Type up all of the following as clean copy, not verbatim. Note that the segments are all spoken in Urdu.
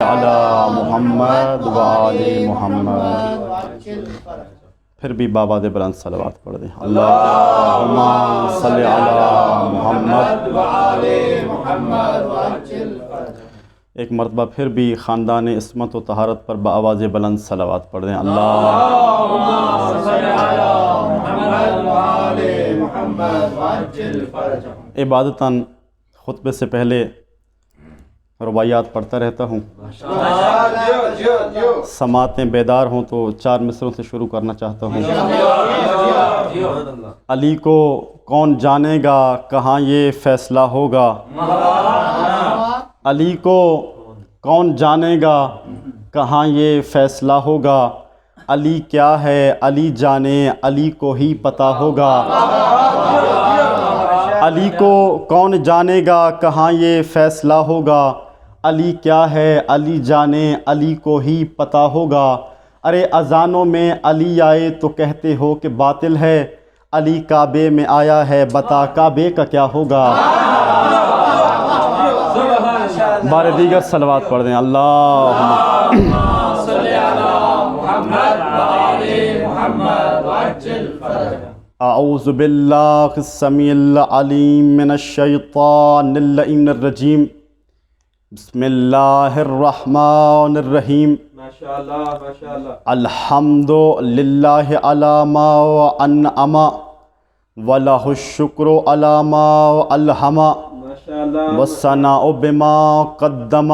علی محمد و آل محمد۔ پھر بھی بابا دے بلند صلوات پڑھ دیں۔ اللہم صلی علی محمد و آل محمد۔ ایک مرتبہ پھر بھی خاندان عصمت و طہارت پر بآواز بلند صلوات پڑھ دیں۔ اللہم صلی علی محمد و آل محمد وعجل فرجہم۔ عبادتاً خطبے سے پہلے رباعیات پڑھتا رہتا ہوں، سماعتیں بیدار ہوں تو 4 مصروں سے شروع کرنا چاہتا ہوں۔ علی کو کون جانے گا کہاں یہ فیصلہ ہوگا، علی کو کون جانے گا کہاں یہ فیصلہ ہوگا، علی کیا ہے علی جانے علی کو ہی پتہ ہوگا، علی کو کون جانے گا کہاں یہ فیصلہ ہوگا، علی کیا ہے علی جانے علی کو ہی پتہ ہوگا۔ ارے اذانوں میں علی آئے تو کہتے ہو کہ باطل ہے، علی کعبے میں آیا ہے بتا کعبے کا کیا ہوگا۔ بار دیگر صلوات پڑھ دیں۔ اللہم صلی علی محمد و آل محمد وعجل فرجہم۔ اعوذ باللہ السمیع العلیم من الشیطان اللعین الرجیم، بسم اللہ الرحمن الرحیم۔ الحمد للہ علی ما انعم ولہ الشکر علی ما الہم والثناء بما قدم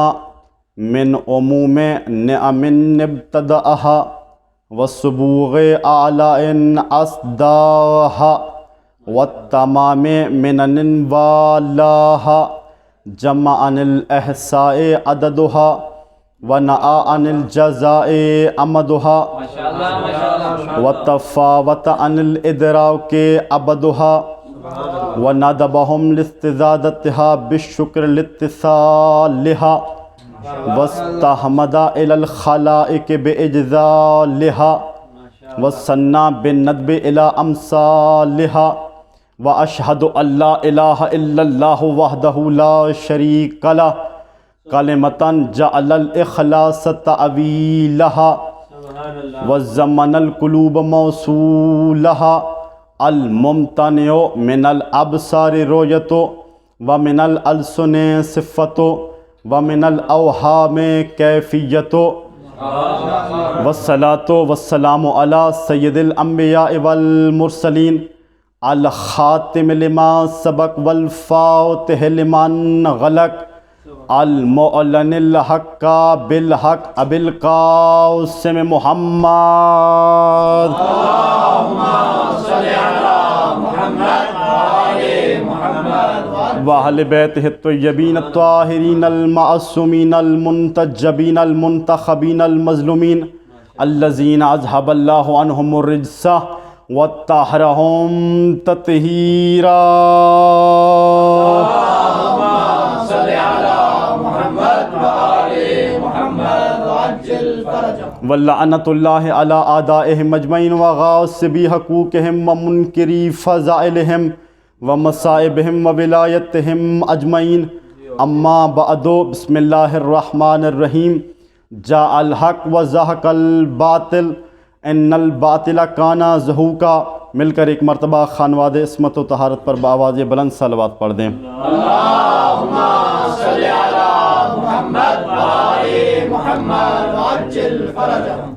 من عموم نعم ابتدأہا والسبوغ اعلاء اسداہا والتمام منن والاہا جمع عن الاحصاء عددها ونأ عن الجزاء امدها وتفاوت عن الادراك ابدها وندبهم لاستزادتها بالشكر لاتصالها واستحمد الى الخلائق باجزالها وثنى بالندب الى امثالها واشهد ان لا الہ الا اللہ وحدہ لا شریک لہ کلمۃ جعل الاخلاص تأویلها وزمن القلوب موصولها الممتنع من الابصار رؤیت ومن الالسن صفت ومن الاوہام کیفیت والصلاة والسلام علی سید الانبیاء والمرسلین الخاتم لما سبق والفاتح لمن غلق المعلن الحق بالحق ابی القاسم محمد وأہل بیتہ الطیبین الطاہرین المعصومین المنتجبین المنتخبین المظلومین الذین اذھب اللہ عنہم الرجس وطہرہم تطہیرا۔ اللہم صلی علی محمد و آل محمد وعجل فرجہم۔ ولعنۃ اللہ علی اعدائہم اجمعین وغاصبی حقوقہم ومنکری فضائلہم ومصائبہم وولایتہم اجمعین۔ اما بعد، بسم اللہ الرحمن الرحیم۔ جاء الحق وزہق الباطل ان الباطل کان زہوقا۔ مل کر ایک مرتبہ خانواد عصمت و طہارت پر بآواز بلند صلوات پڑھ دیں۔ اللہم صلی علی محمد و آل محمد وعجل فرجہم۔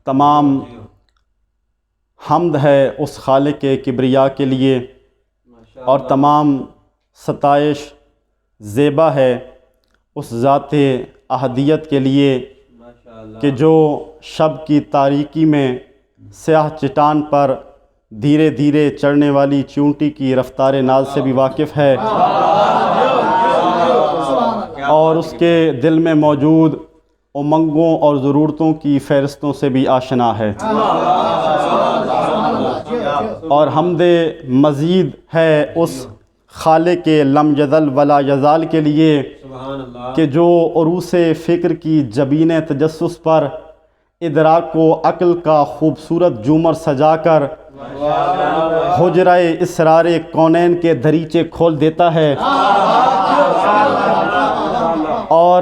تمام حمد ہے اس خالق کبریا کے لیے اور تمام ستائش زیبا ہے اس ذات احدیت کے لیے کہ جو شب کی تاریکی میں سیاہ چٹان پر دھیرے دھیرے چڑھنے والی چونٹی کی رفتار ناز سے بھی واقف ہے اور اس کے دل میں موجود امنگوں اور ضرورتوں کی فہرستوں سے بھی آشنا ہے، اور حمد مزید ہے اس خالق لم یزل ولا یزال کے لیے کہ جو عروس فکر کی جبین تجسس پر ادراک و عقل کا خوبصورت جومر سجا کر حجرہ اسرار کونین کے دریچے کھول دیتا ہے اور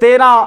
13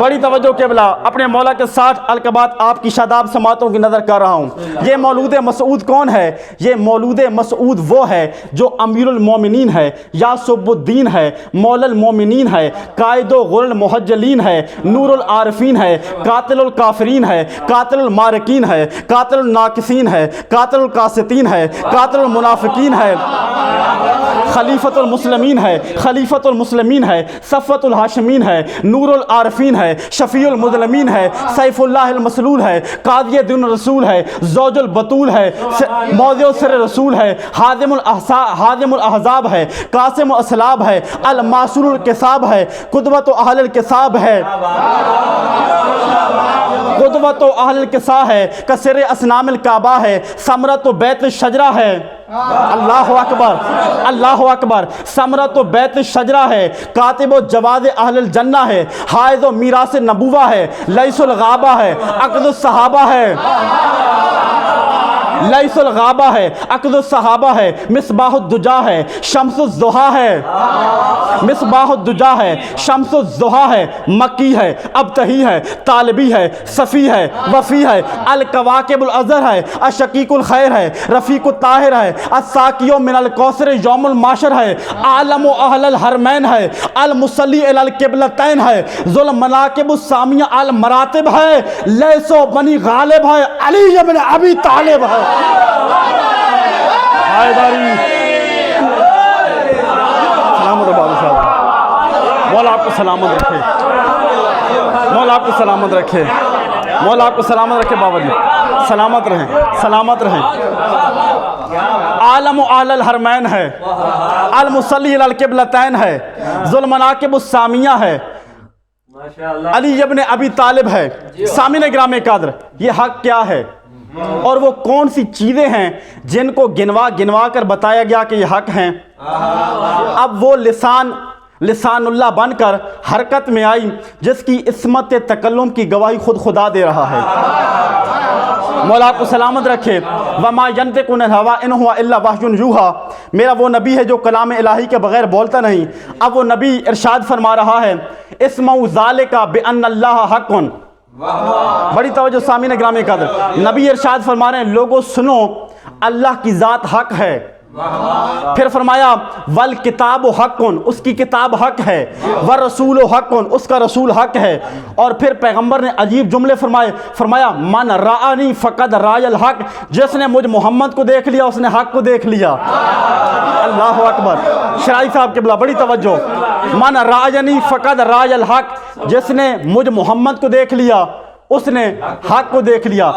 بڑی توجہ قبلہ، اپنے مولا کے ساتھ القبات آپ کی شاداب سماعتوں کی نظر کر رہا ہوں۔ یہ مولود مسعود کون ہے؟ یہ مولود مسعود وہ ہے جو امیر المومنین ہے، یاسب الدین ہے، مولا المومنین ہے، قائد و غر المحجلین ہے، نور العارفین ہے، قاتل الکافرین ہے، قاتل المارکین ہے، قاتل الناکسین ہے، قاتل القاسطین ہے، قاتل المنافقین ہے، خلیفۃ المسلمین ہے، خلیفۃ المسلمین ہے، صفوت الہاشمین ہے، نور العارفین ہے، شفیع المظلمین ہے، سیف اللہ المسلول ہے، قاضی دین رسول ہے، زوج البطول ہے، موضع سر رسول ہے، حازم الاحزاب ہے، قاسم الاسلاب ہے، الماسور الکساب ہے، قدوۃ اہل الکساب ہے، قدوۃ اہل الکسا ہے، کثر اسنام الکعبہ ہے، ثمرۃ بیت الشجرہ ہے، اللہ اکبر اللہ اکبر، ثمرۃ بیت الشجرہ ہے، کاتب و جواز اہل الجنہ ہے، حائز و میراث نبوہ ہے، لیس الغابہ ہے، عقد الصحابہ ہے، لیس الغابہ ہے، عقد الصحابہ ہے، مصباح الدجا ہے، شمس الضحیٰ ہے، مصباح الدجا ہے، شمس الضحیٰ ہے، مکی ہے، ابتہی ہے، طالبی ہے، صفی ہے، وفی ہے، الکواکب الازہر ہے، الشقیق الخیر ہے، رفیق الطاہر ہے، الساقیو من الکوثر یوم الماشر ہے، عالم و اہل الحرمین ہے، المصلی الی القبلتین ہے، ذو المناقب السامیہ المراتب ہے، لیس و بنی غالب ہے، علی ابن ابی طالب ہے۔ حیدری سلامت بابو صاحب، مولا آپ کو سلامت رکھے، مولا آپ کو سلامت رکھے، مولا آپ کو سلامت رکھے، بابا جی سلامت رہیں، سلامت رہیں۔ عالم و اہل الحرمین ہے، المصلی علی القبلتین ہے، ذو المناقب السامیہ ہے، علی ابن ابی طالب ہے۔ سامعین گرامی قدر، یہ حق کیا ہے اور وہ کون سی چیزیں ہیں جن کو گنوا کر بتایا گیا کہ یہ حق ہیں؟ اب وہ لسان اللہ بن کر حرکت میں آئی جس کی عصمت تکلم کی گواہی خود خدا دے رہا ہے۔ مولا آپ کو سلامت رکھے۔ وما ينطق عن الهوى ان هو الا وحی یوحى، میرا وہ نبی ہے جو کلام الہی کے بغیر بولتا نہیں۔ اب وہ نبی ارشاد فرما رہا ہے، اسمعوا ذلک بان اللہ حق۔ بڑی توجہ سامعین گرامی قدر، نبی ارشاد فرما رہے ہیں لوگوں سنو، اللہ کی ذات حق ہے۔ پھر فرمایا والکتاب حق، اس کی کتاب حق ہے، والرسول حق، اس کا رسول حق ہے۔ اور پھر پیغمبر نے عجیب جملے فرمایا من رآنی فقد رأى الحق، جس نے مجھ محمد کو دیکھ لیا اس نے حق کو دیکھ لیا۔ اللہ اکبر، شرائی صاحب قبلہ بڑی توجہ، من رآنی فقد رأى الحق، جس نے مجھ محمد کو دیکھ لیا اس نے حق کو دیکھ لیا۔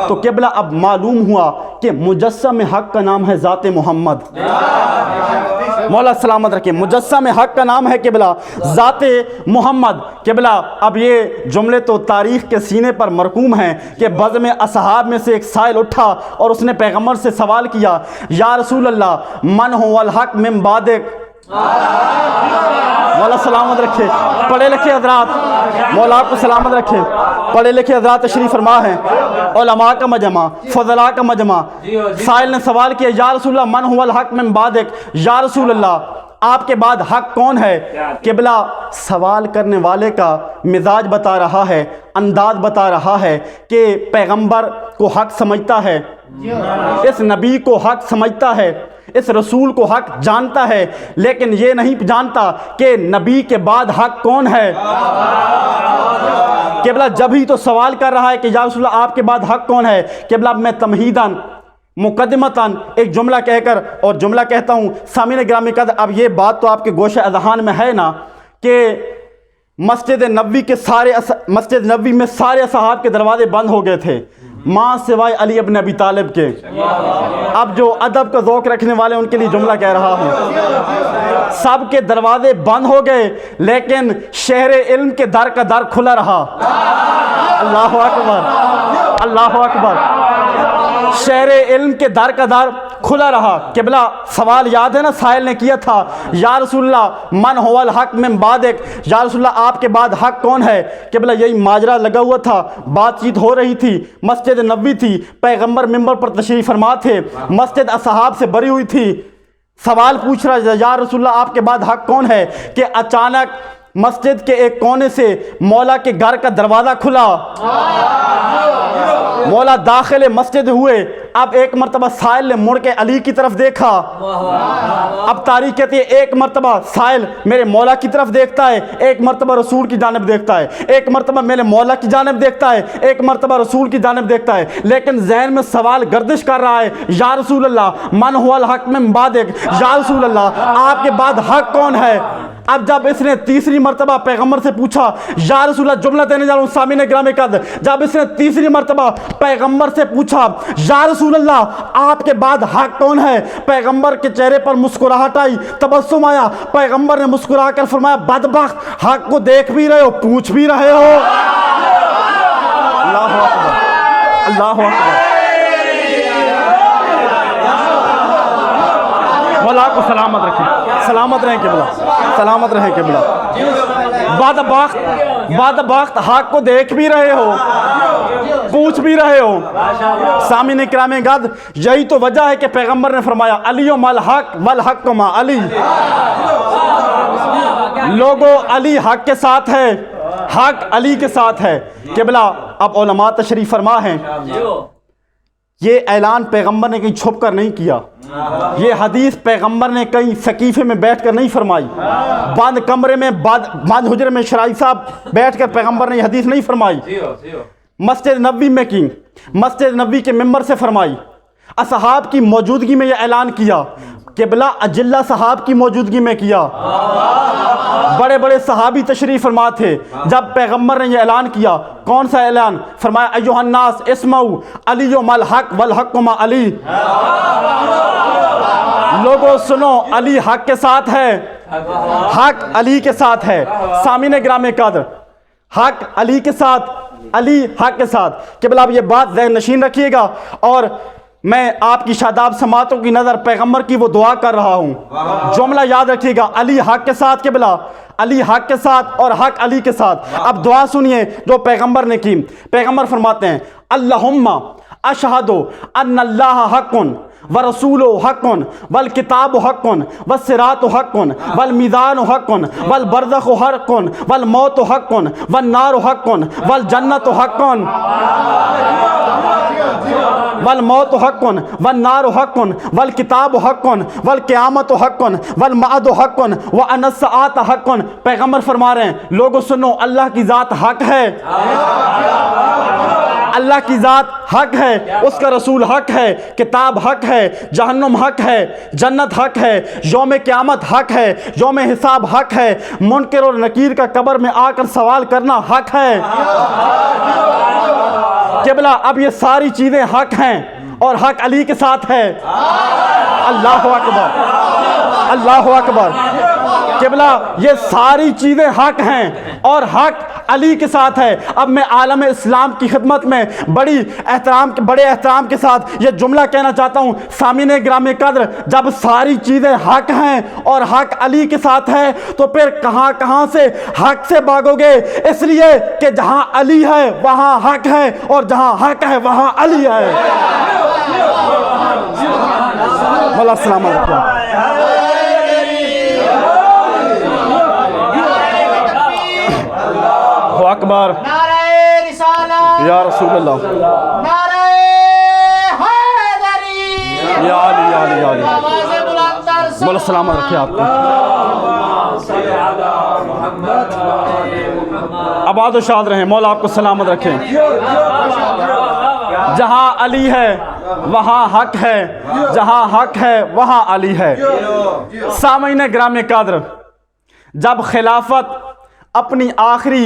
تو قبلہ اب معلوم ہوا کہ مجسم حق کا نام ہے ذات محمد۔ مولا سلامت رکھے، مجسم حق کا نام ہے قبلہ ذات محمد۔ قبلہ اب یہ جملے تو تاریخ کے سینے پر مرقوم ہیں کہ بزم اصحاب میں سے ایک سائل اٹھا اور اس نے پیغمبر سے سوال کیا، یا رسول اللہ من هو الحق من بعدک۔ مولا سلامت رکھے، پڑھے لکھے حضرات، مولا آپ کو سلامت رکھے، پڑھے لکھے حضرات تشریف فرما ہے، علماء کا مجمع، فضلاء کا مجمع۔ سائل نے سوال کیا، یا رسول اللہ من هو الحق من بعدک، یا رسول اللہ آپ کے بعد حق کون ہے؟ قبلہ سوال کرنے والے کا مزاج بتا رہا ہے، انداز بتا رہا ہے کہ پیغمبر کو حق سمجھتا ہے، اس نبی کو حق سمجھتا ہے، اس رسول کو حق جانتا ہے، لیکن یہ نہیں جانتا کہ نبی کے بعد حق کون ہے۔ قبلہ جب ہی تو سوال کر رہا ہے کہ یا رسول اللہ آپ کے بعد حق کون ہے۔ قبلہ اب میں تمہیداً مقدمتاً ایک جملہ کہہ کر اور جملہ کہتا ہوں، سامعین گرامی قدر، اب یہ بات تو آپ کے گوشہ اذہان میں ہے نا کہ مسجد نبوی میں سارے اصحاب کے دروازے بند ہو گئے تھے ماں سوائے علی ابن ابی طالب کے۔ اب جو ادب کا ذوق رکھنے والے ان کے لیے جملہ کہہ رہا ہوں، سب کے دروازے بند ہو گئے لیکن شہر علم کے در کا در کھلا رہا۔ اللہ اکبر، اللہ اکبر، شہر علم کے در کا در کھلا رہا۔ قبلہ سوال یاد ہے نا سائل نے کیا تھا، یا رسول اللہ من هو الحق من بعدک، یا رسول اللہ آپ کے بعد حق کون ہے۔ قبلہ یہی ماجرا لگا ہوا تھا، بات چیت ہو رہی تھی، مسجد نبوی تھی، پیغمبر منبر پر تشریف فرما تھے، مسجد اصحاب سے بری ہوئی تھی، سوال پوچھ رہا ہے یا رسول اللہ آپ کے بعد حق کون ہے، کہ اچانک مسجد کے ایک کونے سے مولا کے گھر کا دروازہ کھلا، مولا داخل مسجد ہوئے۔ اب ایک مرتبہ سائل نے مڑ کے علی کی طرف دیکھا۔ اب تاریخ کہتی ہے ایک مرتبہ سائل میرے مولا کی طرف دیکھتا ہے، ایک مرتبہ رسول کی جانب دیکھتا ہے، ایک مرتبہ میرے مولا کی جانب دیکھتا ہے، ایک مرتبہ رسول کی جانب دیکھتا ہے، لیکن ذہن میں سوال گردش کر رہا ہے، یا رسول اللہ من هو الحق من بعدک، یا رسول اللہ آپ کے بعد حق کون ہے؟ اب جب اس نے تیسری مرتبہ پیغمبر سے پوچھا، یا رسول اللہ جملہ دینے جا رہا ہوں سامعین گرامی قدر، جب اس نے تیسری مرتبہ پیغمبر سے پوچھا یا رسول اللہ آپ کے بعد حق کون ہے، پیغمبر کے چہرے پر مسکراہٹ آئی، تبسم آیا، پیغمبر نے مسکرا کر فرمایا بدبخت حق کو دیکھ بھی رہے ہو پوچھ بھی رہے ہو۔ اللہ اکبر، اللہ اکبر۔ مولا کو سلامت رکھیں، سلامت رہیں قبلہ، سلامت رہیں قبلہ۔ بدبخت حق کو دیکھ بھی رہے ہو پوچھ بھی رہے ہو۔ سامعین کرام قدر، یہی تو وجہ ہے کہ پیغمبر نے فرمایا علی مال حق والحق ما علی، لوگوں علی حق کے ساتھ ہے، حق علی کے ساتھ ہے۔ قبلہ اب علماء تشریف فرما ہیں، یہ اعلان پیغمبر نے کہیں چھپ کر نہیں کیا، یہ حدیث پیغمبر نے کہیں سقیفے میں بیٹھ کر نہیں فرمائی، بند کمرے میں بند حجرے میں شرائی صاحب بیٹھ کر پیغمبر نے یہ حدیث نہیں فرمائی، مسجد نبوی میں کی، مسجد نبوی کے ممبر سے فرمائی، اصحاب کی موجودگی میں یہ اعلان کیا، قبلہ اجلہ صحاب کی موجودگی میں کیا، بڑے بڑے صحابی تشریف فرما تھے۔ جب پیغمبر نے یہ اعلان کیا، کون سا اعلان؟ فرمایا ایھا الناس اسمعوا علی مال حق والحق ما علی، لوگوں سنو علی حق کے ساتھ ہے، حق علی کے ساتھ ہے۔ سامعین گرامی قدر، حق علی کے ساتھ، علی حق کے ساتھ۔ قبلہ اب یہ بات ذہن نشین رکھیے گا، اور میں آپ کی شاداب سماعتوں کی نظر پیغمبر کی وہ دعا کر رہا ہوں، جملہ یاد رکھیے گا، علی حق کے ساتھ، قبلہ علی حق کے ساتھ اور حق علی کے ساتھ۔ اب دعا سنیے جو پیغمبر نے کی۔ پیغمبر فرماتے ہیں اللہم اشہد ان اللہ حق ورسول حق والکتاب حق والصراط حق والمیزان حق والبرزخ حق والموت حق والنار حق والجنت حق والموت حق والنار حق والکتاب حق والقیامت حق والمعاد حق وان الساعۃ حق۔ پیغمبر فرما رہے ہیں لوگوں سنو، اللہ کی ذات حق ہے، اللہ کی ذات حق ہے، اس کا رسول حق ہے، کتاب حق ہے، جہنم حق ہے، جنت حق ہے، یوم قیامت حق ہے، یوم حساب حق ہے، منکر اور نکیر کا قبر میں آ کر سوال کرنا حق ہے۔ قبلہ اب یہ ساری چیزیں حق ہیں اور حق علی کے ساتھ ہے۔ اللہ اکبر، اللہ اکبر۔ قبلہ یہ ساری چیزیں حق ہیں اور حق علی کے ساتھ ہے۔ اب میں عالم اسلام کی خدمت میں بڑے احترام کے ساتھ یہ جملہ کہنا چاہتا ہوں، سامعین گرامی قدر، جب ساری چیزیں حق ہیں اور حق علی کے ساتھ ہے تو پھر کہاں سے حق سے بھاگو گے؟ اس لیے کہ جہاں علی ہے وہاں حق ہے اور جہاں حق ہے وہاں علی ہے۔ مولا السلام علیکم۔ اکبر، نعرہ رسالت یا رسول اللہ، نعرہ حیدری، یا علی یا علی یا علی۔ آواز بلند تر صلوات۔ مولا سلامت رکھے آپ کو، آباد و شاد رہیں، مولا آپ کو سلامت رکھے۔ جہاں علی ہے وہاں حق ہے، جہاں حق ہے وہاں علی ہے۔ سامعین گرامی قدر، جب خلافت اپنی آخری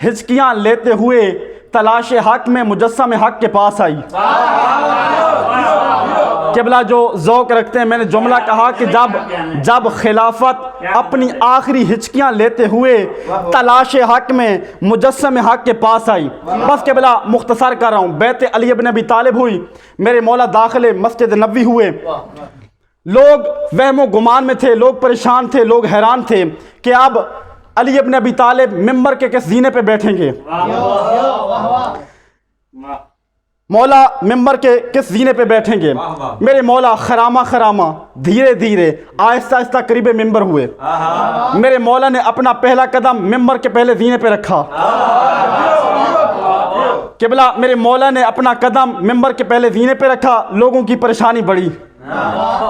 ہچکیاں لیتے ہوئے تلاش حق میں مجسم حق کے پاس آئی، قبلہ جو ذوق رکھتے ہیں، میں نے جملہ کہا کہ جب خلافت اپنی آخری ہچکیاں لیتے ہوئے تلاش حق میں مجسم حق کے پاس آئی، بس قبلہ مختصر کر رہا ہوں، بیعت علی ابن ابی طالب ہوئی، میرے مولا داخل مسجد نبوی ہوئے، لوگ وہم و گمان میں تھے، لوگ پریشان تھے، لوگ حیران تھے کہ اب علی ابن ابی طالب ممبر کے کس زینے پہ بیٹھیں گے۔ مولا ممبر کے کس زینے پہ بیٹھیں گے؟ میرے مولا خرامہ خرامہ دھیرے دھیرے آہستہ آہستہ قریب ممبر ہوئے. میرے مولا نے اپنا پہلا قدم ممبر کے پہلے زینے پہ رکھا. قبلہ میرے مولا نے اپنا قدم ممبر کے پہلے زینے پہ رکھا، لوگوں کی پریشانی بڑھی.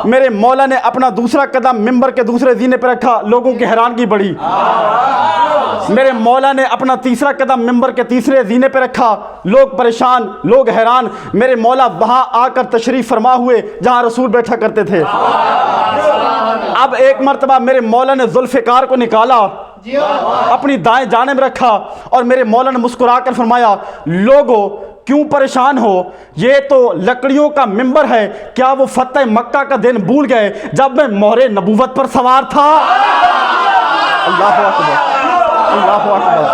میرے مولا نے اپنا دوسرا قدم ممبر کے دوسرے زینے پہ رکھا، لوگوں کی حیرانگی بڑھی. میرے مولا نے اپنا تیسرا قدم ممبر کے تیسرے زینے پہ رکھا، لوگ پریشان، لوگ حیران. میرے مولا وہاں آ کر تشریف فرما ہوئے جہاں رسول بیٹھا کرتے تھے. اب ایک مرتبہ میرے مولا نے ذوالفقار کو نکالا، اپنی دائیں جانب رکھا، اور میرے مولا نے مسکرا کر فرمایا، لوگو کیوں پریشان ہو؟ یہ تو لکڑیوں کا ممبر ہے، کیا وہ فتح مکہ کا دن بھول گئے جب میں مہر نبوت پر سوار تھا؟ اللہ اکبر، اللہ اکبر.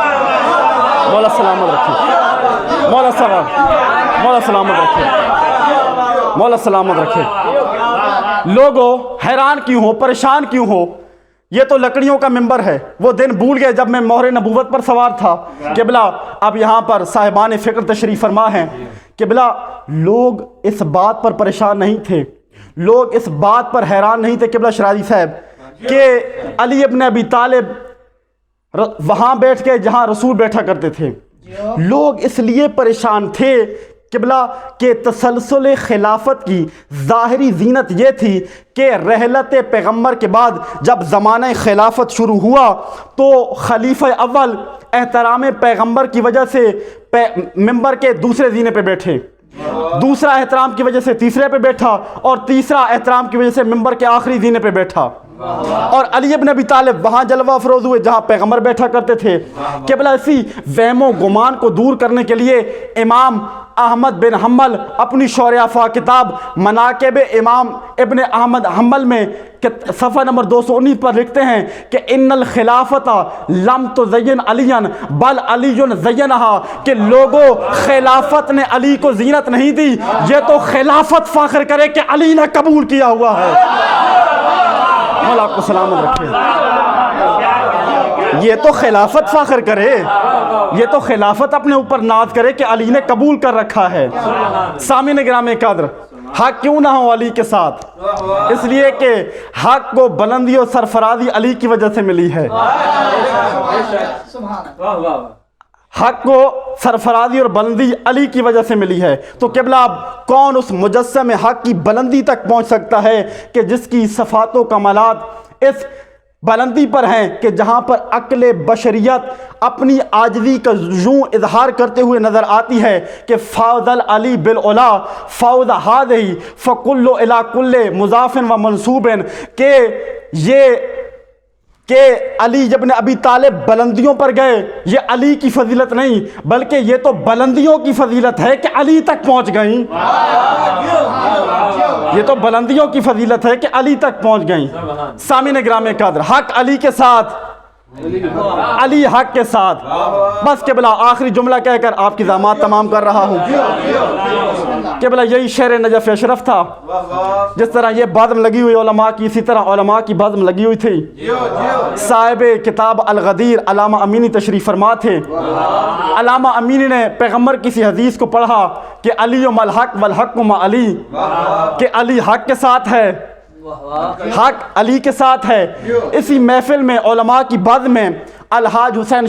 مولا سلامت رکھے، مولا سلامت رکھے، مولا سلامت رکھے. لوگوں حیران کیوں ہو، پریشان کیوں ہو؟ یہ تو لکڑیوں کا ممبر ہے، وہ دن بھول گئے جب میں مہر نبوت پر سوار تھا. قبلہ اب یہاں پر صاحبان فکر تشریف فرما ہیں. قبلہ لوگ اس بات پر پریشان نہیں تھے، لوگ اس بات پر حیران نہیں تھے قبلہ شرازی صاحب کہ علی ابن ابی طالب وہاں بیٹھ کے جہاں رسول بیٹھا کرتے تھے. لوگ اس لیے پریشان تھے قبلہ کہ تسلسل خلافت کی ظاہری زینت یہ تھی کہ رحلت پیغمبر کے بعد جب زمانہ خلافت شروع ہوا تو خلیفہ اول احترام پیغمبر کی وجہ سے ممبر کے دوسرے زینے پہ بیٹھے، دوسرا احترام کی وجہ سے تیسرے پہ بیٹھا، اور تیسرا احترام کی وجہ سے ممبر کے آخری زینے پہ بیٹھا. اور علی ابن ابی طالب وہاں جلوہ افروز ہوئے جہاں پیغمبر بیٹھا کرتے تھے. قبلہ اسی وہم و گمان کو دور کرنے کے لیے امام احمد بن حنبل اپنی شورافہ کتاب مناقب امام ابن احمد حنبل میں صفحہ نمبر 219 پر لکھتے ہیں کہ ان الخلافت لم تزین علی بل علی زینہا، کہ لوگوں خلافت نے علی کو زینت نہیں دی، یہ تو خلافت فخر کرے کہ علی نے قبول کیا ہوا ہے. مولا آپ کو سلامت رکھے. یہ تو خلافت فخر کرے، یہ تو خلافت اپنے اوپر ناز کرے کہ علی نے قبول کر رکھا ہے. سامعین گرامی قدر، حق کیوں نہ ہو علی کے ساتھ؟ اس لیے کہ حق کو بلندی اور سرفرازی علی کی وجہ سے ملی ہے. حق کو سرفرازی اور بلندی علی کی وجہ سے ملی ہے. تو قبلہ اب کون اس مجسم حق کی بلندی تک پہنچ سکتا ہے کہ جس کی صفات و کمالات اس بلندی پر ہیں کہ جہاں پر عقل بشریت اپنی عاجزی کا یوں اظہار کرتے ہوئے نظر آتی ہے کہ فاضل علی بالعلا فوز ہذہ فکل الی کل مضاف و منصوب، کہ علی ابن ابی طالب بلندیوں پر گئے، یہ علی کی فضیلت نہیں بلکہ یہ تو بلندیوں کی فضیلت ہے کہ علی تک پہنچ گئیں. یہ تو بلندیوں کی فضیلت ہے کہ علی تک پہنچ گئیں. سامعین گرامی قدر، حق علی کے ساتھ، علی حق کے ساتھ. بس قبلہ آخری جملہ کہہ کر آپ کی ضامات تمام کر رہا ہوں. قبلہ یہی شہر نجف اشرف تھا. جس طرح یہ بزم لگی ہوئی علماء کی، اسی طرح علماء کی بزم لگی ہوئی تھی. صاحب کتاب الغدیر علامہ امینی تشریف فرما تھے. علامہ امینی نے پیغمبر کسی حدیث کو پڑھا کہ علی الحق والحق مع علی، کہ علی حق کے ساتھ ہے، حق علی کے ساتھ ہے. اسی محفل میں علماء کی بزم میں الحاج حسین